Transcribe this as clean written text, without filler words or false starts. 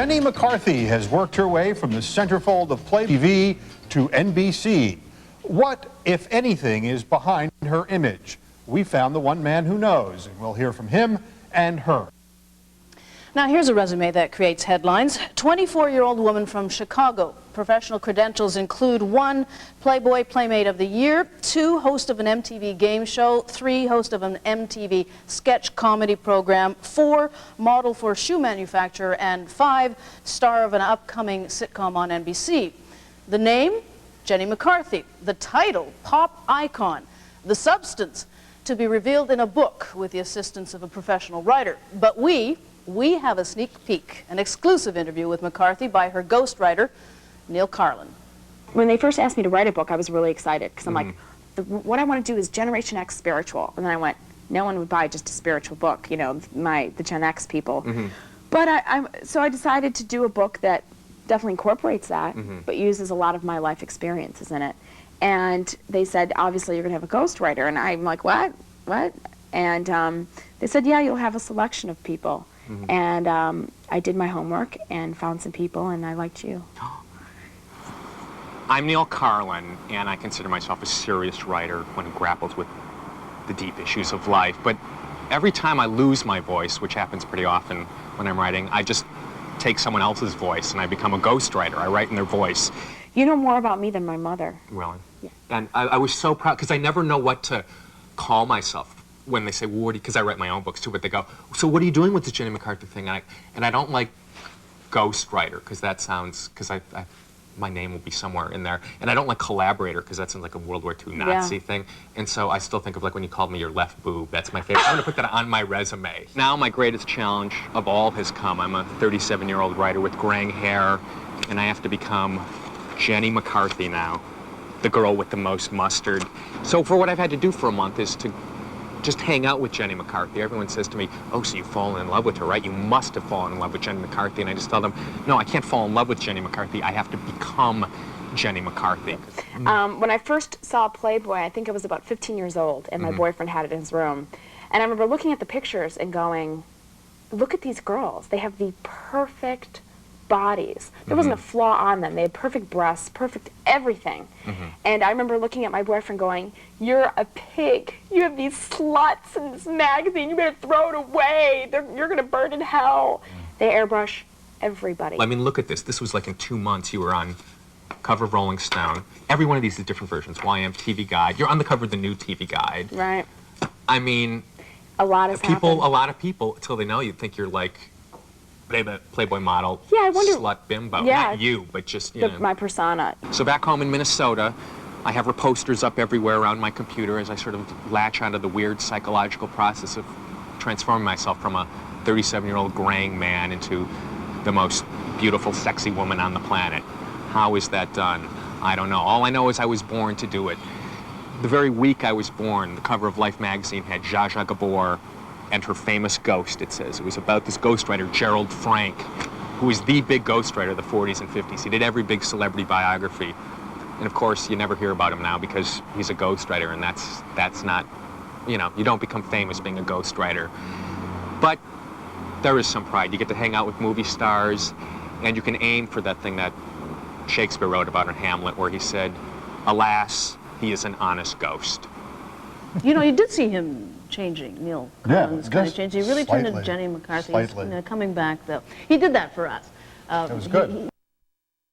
Jenny McCarthy has worked her way from the centerfold of Play TV to NBC. What, if anything, is behind her image? We found the one man who knows, and we'll hear from him and her. Now here's a resume that creates headlines. 24-year-old woman from Chicago. Professional credentials include 1, Playboy Playmate of the Year, 2, host of an MTV game show, 3, host of an MTV sketch comedy program, 4, model for a shoe manufacturer, and 5, star of an upcoming sitcom on NBC. The name? Jenny McCarthy. The title? Pop icon. The substance? To be revealed in a book with the assistance of a professional writer. But we have a sneak peek, an exclusive interview with McCarthy by her ghostwriter, Neal Karlen. When they first asked me to write a book, I was really excited because I'm like, what I want to do is Generation X spiritual. And then I went, no one would buy just a spiritual book, you know, the Gen X people. But so I decided to do a book that definitely incorporates that, but uses a lot of my life experiences in it. And they said, obviously, you're going to have a ghostwriter. And I'm like, what? What? And they said, yeah, you'll have a selection of people. And I did my homework and found some people, and I liked you. I'm Neal Karlen, and I consider myself a serious writer when it grapples with the deep issues of life. But every time I lose my voice, which happens pretty often when I'm writing, I just take someone else's voice, and I become a ghostwriter. I write in their voice. You know more about me than my mother. Really? Yeah. And I was so proud, because I never know what to call myself when they say, well, because I write my own books too, but they go, so what are you doing with this Jenny McCarthy thing? And I don't like ghostwriter, because that sounds, because my name will be somewhere in there. And I don't like collaborator, because that sounds like a World War II Nazi thing. And so I still think of like when you called me your left boob. That's my favorite. I'm going to put that on my resume. Now my greatest challenge of all has come. I'm a 37-year-old writer with graying hair, and I have to become Jenny McCarthy now, the girl with the most mustard. So for what I've had to do for a month is to just hang out with Jenny McCarthy. Everyone says to me, oh, so you've fallen in love with her, right? You must have fallen in love with Jenny McCarthy. And I just tell them, no, I can't fall in love with Jenny McCarthy. I have to become Jenny McCarthy. When I first saw Playboy, I think I was about 15 years old, and my boyfriend had it in his room. And I remember looking at the pictures and going, look at these girls. They have the perfect bodies. There wasn't a flaw on them. They had perfect breasts, perfect everything. And I remember looking at my boyfriend going, you're a pig. You have these sluts in this magazine. You better throw it away. You're going to burn in hell. They airbrush everybody. I mean, look at this. This was like in 2 months you were on cover of Rolling Stone. Every one of these is different versions. YM TV Guide. You're on the cover of the new TV Guide. Right. I mean, a lot has happened. A lot of people, until they know you, think you're like Playboy model, yeah, I wonder, slut bimbo. Yeah, not you, but just, you know. My persona. So back home in Minnesota, I have her posters up everywhere around my computer as I sort of latch onto the weird psychological process of transforming myself from a 37-year-old graying man into the most beautiful, sexy woman on the planet. How is that done? I don't know. All I know is I was born to do it. The very week I was born, the cover of Life magazine had Zsa Zsa Gabor and her famous ghost, it says. It was about this ghostwriter, Gerald Frank, who was the big ghostwriter of the 40s and 50s. He did every big celebrity biography. And of course, you never hear about him now because he's a ghostwriter, and that's not, you know, you don't become famous being a ghostwriter. But there is some pride. You get to hang out with movie stars, and you can aim for that thing that Shakespeare wrote about in Hamlet, where he said, alas, he is an honest ghost. You know, you did see him changing, Neal Karlen's kind of changing. He really turned into Jenny McCarthy. He's, you know, coming back, though. He did that for us. It was good.